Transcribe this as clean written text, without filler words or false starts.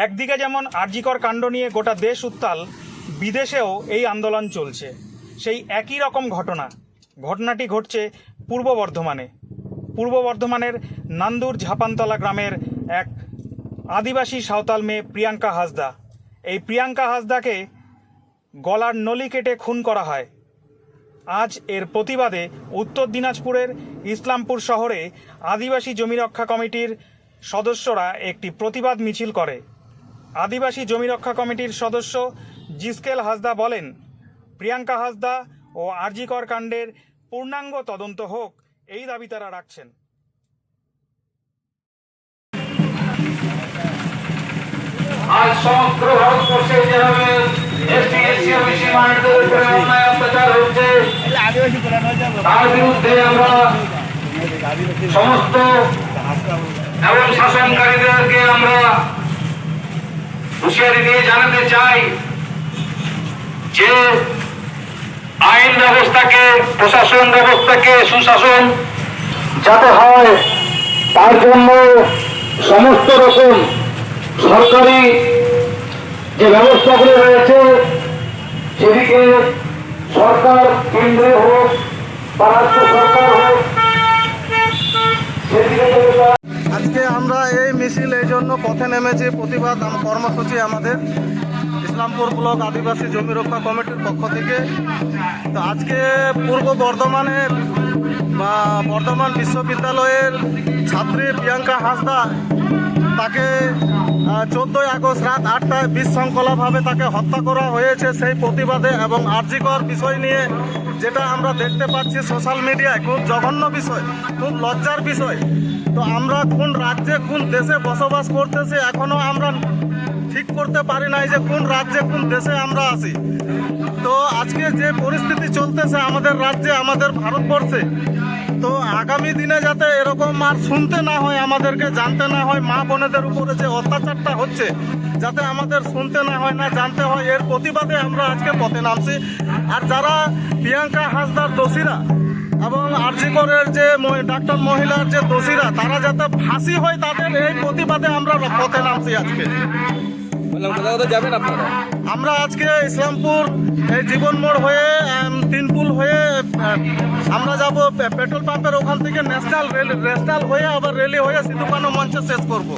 একদিকে যেমন আরজিকর কাণ্ড নিয়ে গোটা দেশ উত্তাল, বিদেশেও এই আন্দোলন চলছে। সেই একই রকম ঘটনাটি ঘটছে পূর্ব বর্ধমানের নান্দুর ঝাপানতলা গ্রামের এক আদিবাসী সাঁওতাল মেয়ে প্রিয়াঙ্কা হাঁসদা। এই প্রিয়াঙ্কা হাঁসদাকে গলার নলি কেটে খুন করা হয়। আজ এর প্রতিবাদে উত্তর দিনাজপুরের ইসলামপুর শহরে আদিবাসী জমি রক্ষা কমিটির সদস্যরা একটি প্রতিবাদ মিছিল করে। আদিবাসী জমি রক্ষা কমিটির সদস্য জিসকেল হাঁসদা বলেন, প্রিয়াঙ্কা হাঁসদা ও আরজিকর কাণ্ডের পূর্ণাঙ্গ তদন্ত হোক, এই দাবি তারা রাখছেন। আজ সমগ্র ভারতবর্ষে যেভাবে এসটি/এসসি ওবিসি মাইনরিটিদের উপরে অন্যায় অত্যাচার হচ্ছে, তার বিরুদ্ধে আমরা সমস্ত এবং শাসনকারীদেরকে আমরা হুঁশিয়ারি দিয়ে জানাতে চাই যে আইন ব্যবস্থাকে, প্রশাসন ব্যবস্থাকে সুশাসন যাতে হয়, তার জন্য সমস্ত রকম সরকারি যে ব্যবস্থাগুলো রয়েছে সেদিকে সরকার কেন্দ্রে হোক বা রাজ্য সরকার হোক সেদিকে। আজকে আমরা এই মিছিল এই জন্য পথে নেমেছি, প্রতিবাদ কর্মসূচি আমাদের ইসলামপুর ব্লক আদিবাসী জমি রক্ষা কমিটির পক্ষ থেকে। তো আজকে পূর্ব বর্ধমানের বর্ধমান বিশ্ববিদ্যালয়ের ছাত্রী প্রিয়াঙ্কা হাঁসদা, তাকে 14ই আগস্ট রাত 8টায় বিশৃঙ্খলাভাবে তাকে হত্যা করা হয়েছে। সেই প্রতিবাদে এবং আরজিকর বিষয় নিয়ে যেটা আমরা দেখতে পাচ্ছি সোশ্যাল মিডিয়ায়, খুব জঘন্য বিষয়, খুব লজ্জার বিষয়। তো আমরা কোন রাজ্যে কোন দেশে বসবাস করতেছি এখনো আমরা ঠিক করতে পারি নাই যে কোন রাজ্যে কোন দেশে আমরা আছি। তো আজকে যে পরিস্থিতি চলতেছে আমাদের রাজ্যে, আমাদের ভারতবর্ষে, তো আগামী দিনে যাতে এরকম আর শুনতে না হয়, আমাদেরকে জানতে না হয়, মা বোনেদের উপরে যে অত্যাচারটা হচ্ছে যাতে আমাদের শুনতে না হয়, না জানতে হয়, এর প্রতিবাদে আমরা আজকে পথে নামছি। আর যারা প্রিয়াঙ্কা হাঁসদার দোষীরা এবং আরজিকরের যে ডাক্তার মহিলার যে দোষীরা, তারা যাতে ফাঁসি হয়, তাদের এই প্রতিবাদে আমরা পথে নামছি আজকে। যাবেন আপনারা? আমরা আজকে ইসলামপুর এই জীবন মোড় হয়ে 3 পুল হয়ে আমরা যাব পেট্রোল পাম্পের ওখান থেকে ন্যাশনাল হয়ে আবার র্যালি হয়ে সিধুকানু মঞ্চে শেষ করব।